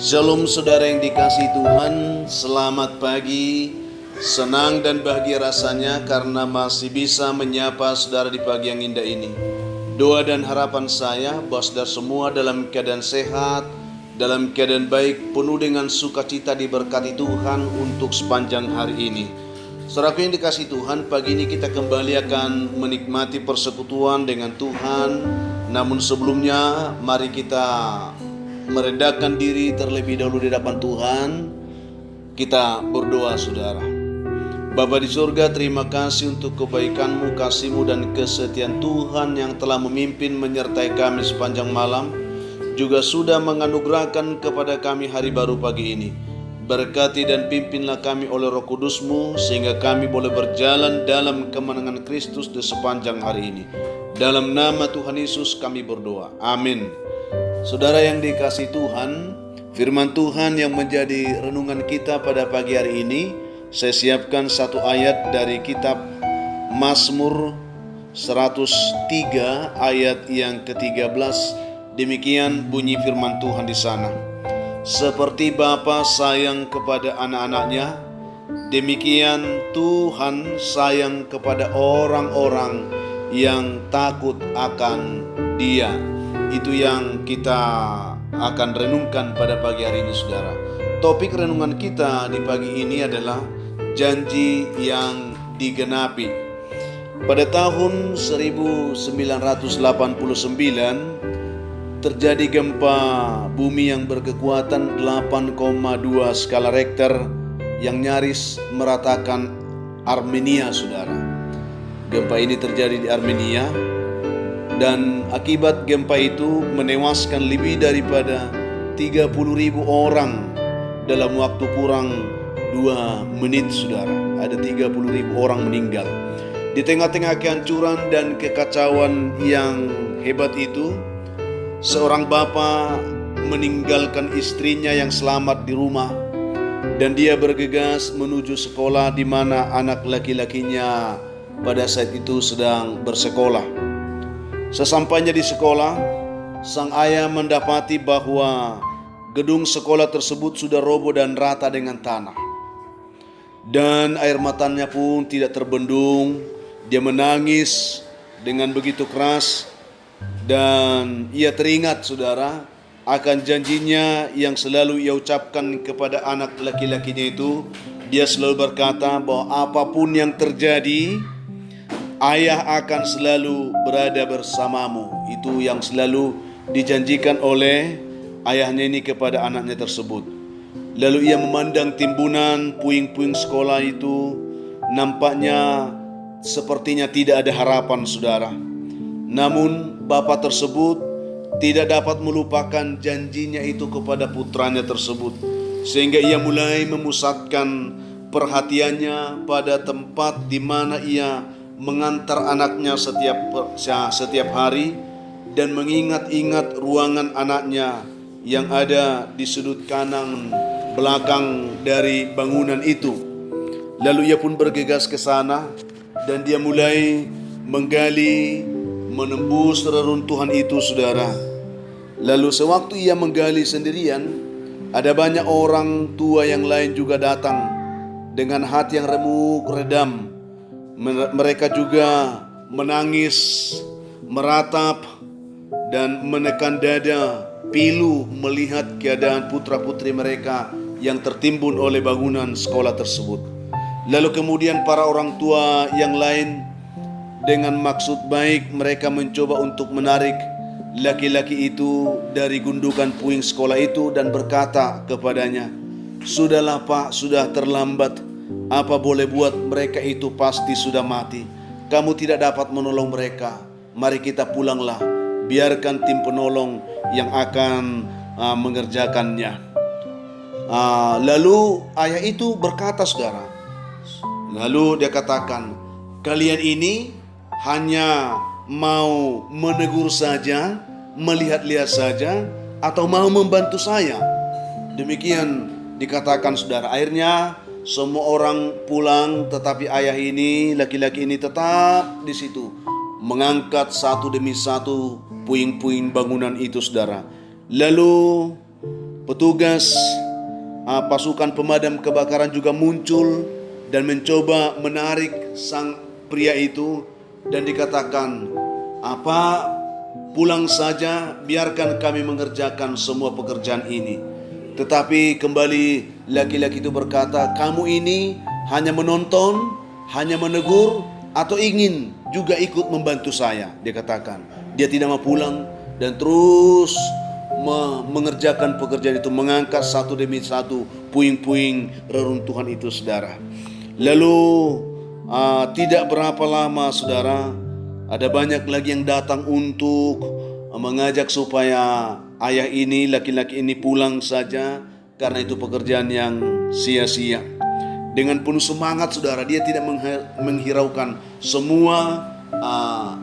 Shalom saudara yang dikasihi Tuhan, selamat pagi. Senang dan bahagia rasanya karena masih bisa menyapa saudara di pagi yang indah ini. Doa dan harapan saya bahwa saudara semua dalam keadaan sehat, dalam keadaan baik, penuh dengan sukacita diberkati Tuhan untuk sepanjang hari ini. Saudaraku yang dikasihi Tuhan, pagi ini kita kembali akan menikmati persekutuan dengan Tuhan. Namun sebelumnya mari kita merendahkan diri terlebih dahulu di hadapan Tuhan. Kita berdoa saudara. Bapa di surga, terima kasih untuk kebaikan-Mu, kasih-Mu dan kesetiaan Tuhan yang telah memimpin menyertai kami sepanjang malam, juga sudah menganugerahkan kepada kami hari baru pagi ini. Berkati dan pimpinlah kami oleh Roh Kudus-Mu sehingga kami boleh berjalan dalam kemenangan Kristus di sepanjang hari ini. Dalam nama Tuhan Yesus kami berdoa. Amin. Saudara yang dikasihi Tuhan, firman Tuhan yang menjadi renungan kita pada pagi hari ini, saya siapkan satu ayat dari kitab Mazmur 103 ayat yang ke-13. Demikian bunyi firman Tuhan di sana. Seperti Bapa sayang kepada anak-anaknya, demikian Tuhan sayang kepada orang-orang yang takut akan Dia. Itu yang kita akan renungkan pada pagi hari ini saudara. Topik renungan kita di pagi ini adalah janji yang digenapi. Pada tahun 1989 terjadi gempa bumi yang berkekuatan 8,2 skala Richter yang nyaris meratakan Armenia saudara. Gempa ini terjadi di Armenia. Dan akibat gempa itu menewaskan lebih daripada 30.000 orang dalam waktu kurang 2 menit saudara. Ada 30.000 orang meninggal. Di tengah-tengah kehancuran dan kekacauan yang hebat itu, seorang bapa meninggalkan istrinya yang selamat di rumah. Dan dia bergegas menuju sekolah di mana anak laki-lakinya pada saat itu sedang bersekolah. Sesampainya di sekolah, sang ayah mendapati bahwa gedung sekolah tersebut sudah roboh dan rata dengan tanah. Dan air matanya pun tidak terbendung. Dia menangis dengan begitu keras. Dan ia teringat saudara akan janjinya yang selalu ia ucapkan kepada anak laki-lakinya itu. Dia selalu berkata bahwa apapun yang terjadi, Ayah akan selalu berada bersamamu. Itu yang selalu dijanjikan oleh ayahnya ini kepada anaknya tersebut. Lalu ia memandang timbunan puing-puing sekolah itu. Nampaknya sepertinya tidak ada harapan saudara. Namun bapak tersebut tidak dapat melupakan janjinya itu kepada putranya tersebut. Sehingga ia mulai memusatkan perhatiannya pada tempat di mana ia mengantar anaknya setiap hari dan mengingat-ingat ruangan anaknya yang ada di sudut kanan belakang dari bangunan itu. Lalu ia pun bergegas ke sana dan dia mulai menggali, menembus reruntuhan itu saudara. Lalu sewaktu ia menggali sendirian, ada banyak orang tua yang lain juga datang dengan hati yang remuk redam. Mereka juga menangis, meratap, dan menekan dada, pilu melihat keadaan putra-putri mereka yang tertimbun oleh bangunan sekolah tersebut. Lalu kemudian para orang tua yang lain dengan maksud baik mereka mencoba untuk menarik laki-laki itu dari gundukan puing sekolah itu dan berkata kepadanya, "Sudahlah Pak, sudah terlambat. Apa boleh buat, mereka itu pasti sudah mati. Kamu tidak dapat menolong mereka. Mari kita pulanglah. Biarkan tim penolong yang akan mengerjakannya." Lalu ayah itu berkata saudara. Lalu dia katakan, "Kalian ini hanya mau menegur saja, melihat-lihat saja, atau mau membantu saya?" Demikian dikatakan saudara. Akhirnya semua orang pulang, tetapi ayah ini, laki-laki ini tetap di situ, mengangkat satu demi satu puing-puing bangunan itu saudara. Lalu Petugas pasukan pemadam kebakaran juga muncul dan mencoba menarik sang pria itu, dan dikatakan, "Apa, pulang saja, biarkan kami mengerjakan semua pekerjaan ini." Tetapi kembali laki-laki itu berkata, "Kamu ini hanya menonton, hanya menegur, atau ingin juga ikut membantu saya?" Dia katakan. Dia tidak mau pulang dan terus mengerjakan pekerjaan itu, mengangkat satu demi satu puing-puing reruntuhan itu, saudara. Lalu tidak berapa lama, saudara, ada banyak lagi yang datang untuk mengajak supaya ayah ini, laki-laki ini pulang saja, karena itu pekerjaan yang sia-sia. Dengan penuh semangat, saudara, dia tidak menghiraukan semua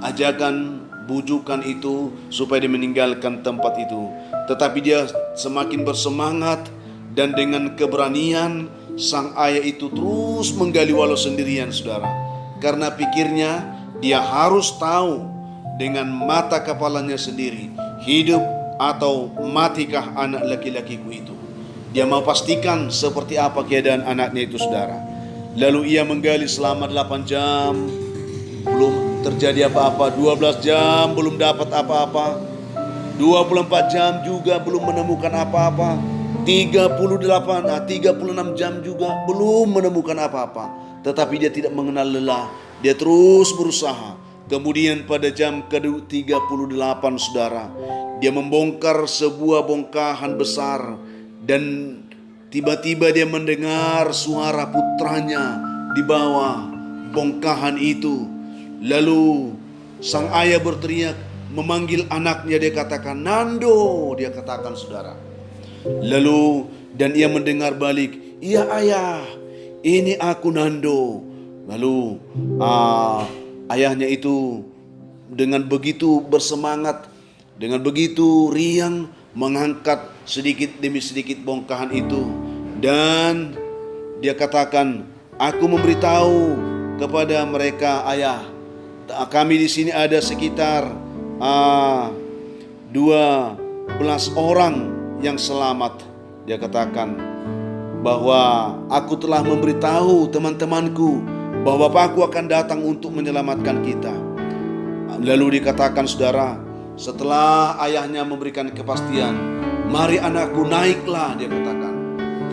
ajakan, bujukan itu supaya dia meninggalkan tempat itu. Tetapi dia semakin bersemangat, dan dengan keberanian sang ayah itu terus menggali walau sendirian, saudara. Karena pikirnya dia harus tahu dengan mata kepalanya sendiri, hidup atau matikah anak laki-lakiku itu. Dia mau pastikan seperti apa keadaan anaknya itu, saudara. Lalu ia menggali selama 8 jam, belum terjadi apa-apa. 12 jam belum dapat apa-apa. 24 jam juga belum menemukan apa-apa. 36 jam juga belum menemukan apa-apa. Tetapi dia tidak mengenal lelah. Dia terus berusaha. Kemudian pada jam ke-38, saudara, dia membongkar sebuah bongkahan besar, dan tiba-tiba dia mendengar suara putranya di bawah bongkahan itu. Lalu sang ayah berteriak, memanggil anaknya. Dia katakan, "Nando," dia katakan, saudara. Lalu dan ia mendengar balik, "Iya ayah, ini aku Nando." Lalu ayahnya itu dengan begitu bersemangat, dengan begitu riang, mengangkat sedikit demi sedikit bongkahan itu, dan dia katakan, "Aku memberitahu kepada mereka, ayah, kami di sini ada sekitar 12 orang yang selamat." Dia katakan bahwa aku telah memberitahu teman-temanku bahwa Bapakku akan datang untuk menyelamatkan kita. Lalu dikatakan, saudara, setelah ayahnya memberikan kepastian, "Mari anakku, naiklah," dia katakan.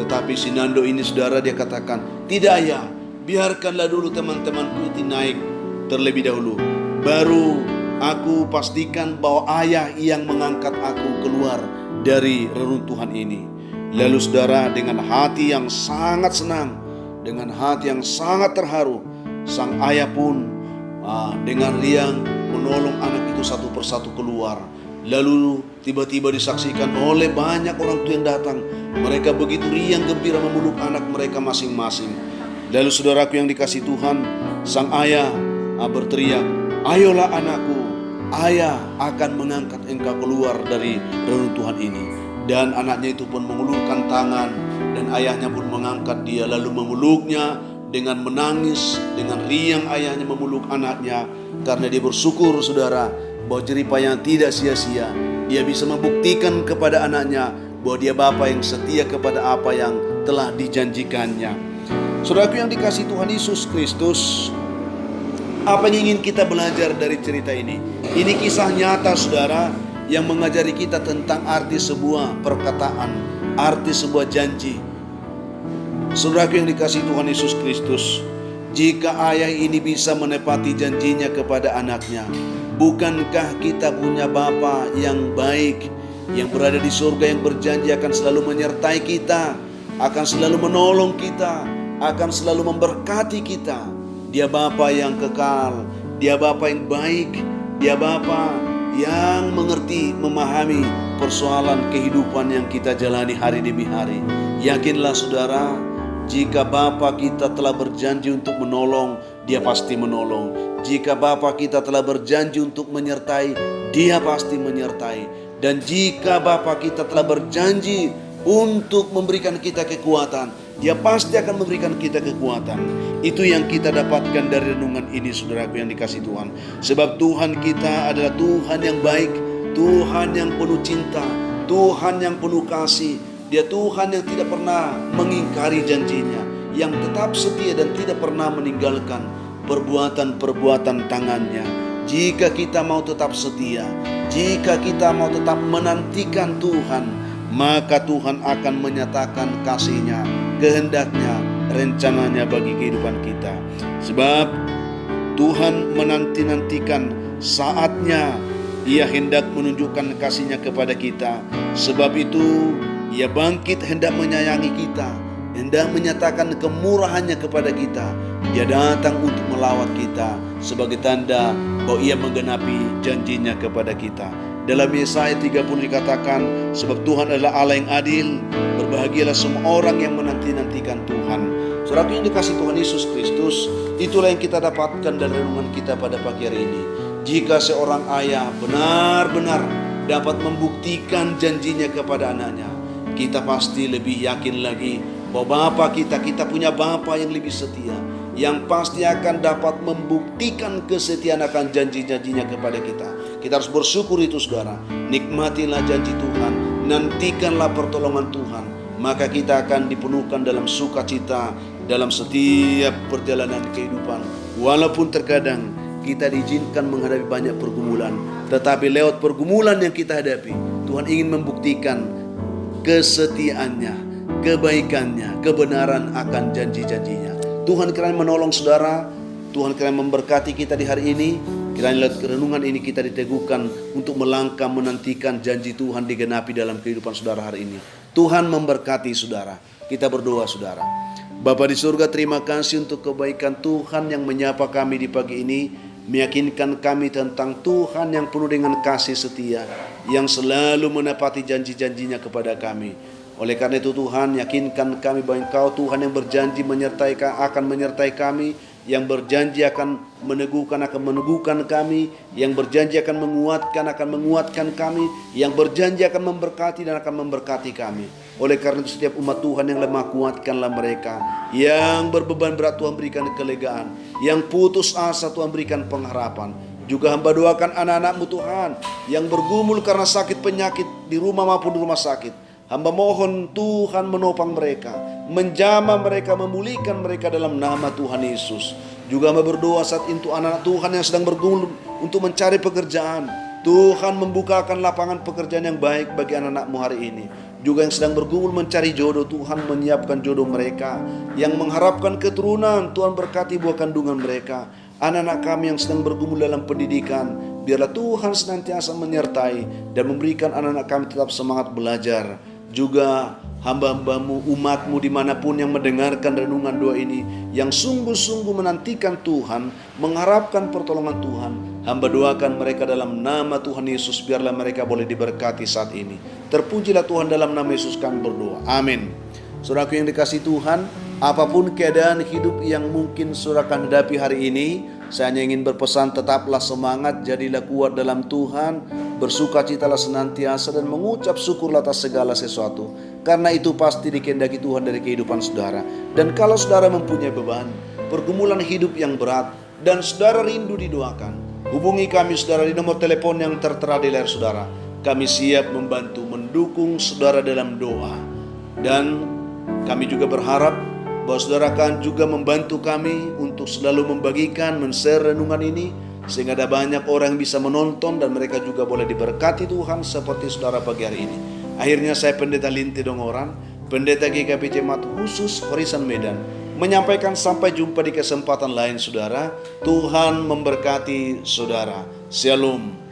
Tetapi si Nando ini, saudara, dia katakan, "Tidak ayah, biarkanlah dulu teman-temanku itu naik terlebih dahulu. Baru aku pastikan bahwa ayah yang mengangkat aku keluar dari reruntuhan ini." Lalu saudara, dengan hati yang sangat senang, dengan hati yang sangat terharu, sang ayah pun dengan riang menolong anak itu satu persatu keluar. Lalu tiba-tiba disaksikan oleh banyak orang tua yang datang. Mereka begitu riang gembira memeluk anak mereka masing-masing. Lalu saudaraku yang dikasihi Tuhan, sang ayah berteriak, "Ayolah anakku, ayah akan mengangkat engkau keluar dari reruntuhan ini." Dan anaknya itu pun mengulurkan tangan, dan ayahnya pun mengangkat dia lalu memeluknya dengan menangis. Dengan riang ayahnya memeluk anaknya, karena dia bersyukur, saudara, bahwa jeripayanya tidak sia-sia. Dia bisa membuktikan kepada anaknya bahwa dia bapa yang setia kepada apa yang telah dijanjikannya. Saudaraku yang dikasihi Tuhan Yesus Kristus, apa yang ingin kita belajar dari cerita ini? Ini kisah nyata, saudara, yang mengajari kita tentang arti sebuah perkataan, arti sebuah janji. Saudaraku yang dikasihi Tuhan Yesus Kristus, jika ayah ini bisa menepati janjinya kepada anaknya, bukankah kita punya Bapa yang baik, yang berada di surga, yang berjanji akan selalu menyertai kita, akan selalu menolong kita, akan selalu memberkati kita. Dia Bapa yang kekal, dia Bapa yang baik, dia Bapa yang mengerti, memahami persoalan kehidupan yang kita jalani hari demi hari. Yakinlah saudara, jika Bapa kita telah berjanji untuk menolong, dia pasti menolong. Jika Bapa kita telah berjanji untuk menyertai, dia pasti menyertai. Dan jika Bapa kita telah berjanji untuk memberikan kita kekuatan, dia pasti akan memberikan kita kekuatan. Itu yang kita dapatkan dari renungan ini, saudaraku yang dikasihi Tuhan. Sebab Tuhan kita adalah Tuhan yang baik, Tuhan yang penuh cinta, Tuhan yang penuh kasih, Dia Tuhan yang tidak pernah mengingkari janjinya, yang tetap setia dan tidak pernah meninggalkan perbuatan-perbuatan tangannya. Jika kita mau tetap setia, jika kita mau tetap menantikan Tuhan, maka Tuhan akan menyatakan kasih-Nya, kehendaknya, rencananya bagi kehidupan kita. Sebab Tuhan menanti-nantikan saatnya Ia hendak menunjukkan kasih-Nya kepada kita. Sebab itu Ia bangkit hendak menyayangi kita, hendak menyatakan kemurahan-Nya kepada kita. Dia datang untuk melawat kita sebagai tanda bahwa Ia menggenapi janji-Nya kepada kita. Dalam Yesaya 30 dikatakan, sebab Tuhan adalah Allah yang adil, berbahagialah semua orang yang menanti-nantikan Tuhan. Saudara yang dikasih Tuhan Yesus Kristus, itulah yang kita dapatkan dari renungan kita pada pagi hari ini. Jika seorang ayah benar-benar dapat membuktikan janjinya kepada anaknya, kita pasti lebih yakin lagi bahwa Bapa kita punya Bapa yang lebih setia, yang pasti akan dapat membuktikan kesetiaan akan janji-janjinya kepada kita. Kita harus bersyukur itu saudara. Nikmatilah janji Tuhan, nantikanlah pertolongan Tuhan, maka kita akan dipenuhkan dalam sukacita dalam setiap perjalanan kehidupan. Walaupun terkadang kita diizinkan menghadapi banyak pergumulan, tetapi lewat pergumulan yang kita hadapi, Tuhan ingin membuktikan kesetiaannya, kebaikannya, kebenaran akan janji-janjinya. Tuhan kiranya menolong saudara, Tuhan kiranya memberkati kita di hari ini. Kiranya lewat renungan ini kita diteguhkan untuk melangkah menantikan janji Tuhan digenapi dalam kehidupan saudara hari ini. Tuhan memberkati saudara. Kita berdoa saudara. Bapa di surga, terima kasih untuk kebaikan Tuhan yang menyapa kami di pagi ini, meyakinkan kami tentang Tuhan yang penuh dengan kasih setia, yang selalu menepati janji-janjinya kepada kami. Oleh karena itu Tuhan, yakinkan kami bahwa Engkau Tuhan yang berjanji akan menyertai kami, yang berjanji akan meneguhkan kami, yang berjanji akan menguatkan kami, yang berjanji akan memberkati dan akan memberkati kami. Oleh karena itu setiap umat Tuhan yang lemah, kuatkanlah mereka. Yang berbeban berat Tuhan berikan kelegaan, yang putus asa Tuhan berikan pengharapan. Juga hamba doakan anak-anak-Mu Tuhan yang bergumul karena sakit penyakit di rumah maupun di rumah sakit. Hamba mohon Tuhan menopang mereka, menjamah mereka, memulihkan mereka dalam nama Tuhan Yesus. Juga hamba berdoa saat itu anak-anak Tuhan yang sedang bergumul untuk mencari pekerjaan. Tuhan membukakan lapangan pekerjaan yang baik bagi anak-anak-Mu hari ini. Juga yang sedang bergumul mencari jodoh, Tuhan menyiapkan jodoh mereka. Yang mengharapkan keturunan, Tuhan berkati buah kandungan mereka. Anak-anak kami yang sedang bergumul dalam pendidikan, biarlah Tuhan senantiasa menyertai dan memberikan anak-anak kami tetap semangat belajar. Juga hamba-hambamu, umatmu dimanapun yang mendengarkan renungan doa ini, yang sungguh-sungguh menantikan Tuhan, mengharapkan pertolongan Tuhan, hamba doakan mereka dalam nama Tuhan Yesus, biarlah mereka boleh diberkati saat ini. Terpujilah Tuhan, dalam nama Yesus kami berdoa, amin. Saudaraku yang dikasihi Tuhan, apapun keadaan hidup yang mungkin saudara akan hadapi hari ini, saya hanya ingin berpesan, tetaplah semangat, jadilah kuat dalam Tuhan, bersukacitalah senantiasa dan mengucap syukurlah atas segala sesuatu. Karena itu pasti dikehendaki Tuhan dari kehidupan saudara. Dan kalau saudara mempunyai beban, pergumulan hidup yang berat, dan saudara rindu didoakan, hubungi kami saudara di nomor telepon yang tertera di layar saudara. Kami siap membantu, mendukung saudara dalam doa. Dan kami juga berharap bahwa saudara akan juga membantu kami untuk selalu membagikan, men-share renungan ini, sehingga ada banyak orang yang bisa menonton dan mereka juga boleh diberkati Tuhan seperti saudara pagi hari ini. Akhirnya saya Pendeta Linti Dongoran, Pendeta GKP Jemaat Khusus Horisan Medan, menyampaikan sampai jumpa di kesempatan lain saudara. Tuhan memberkati saudara. Shalom.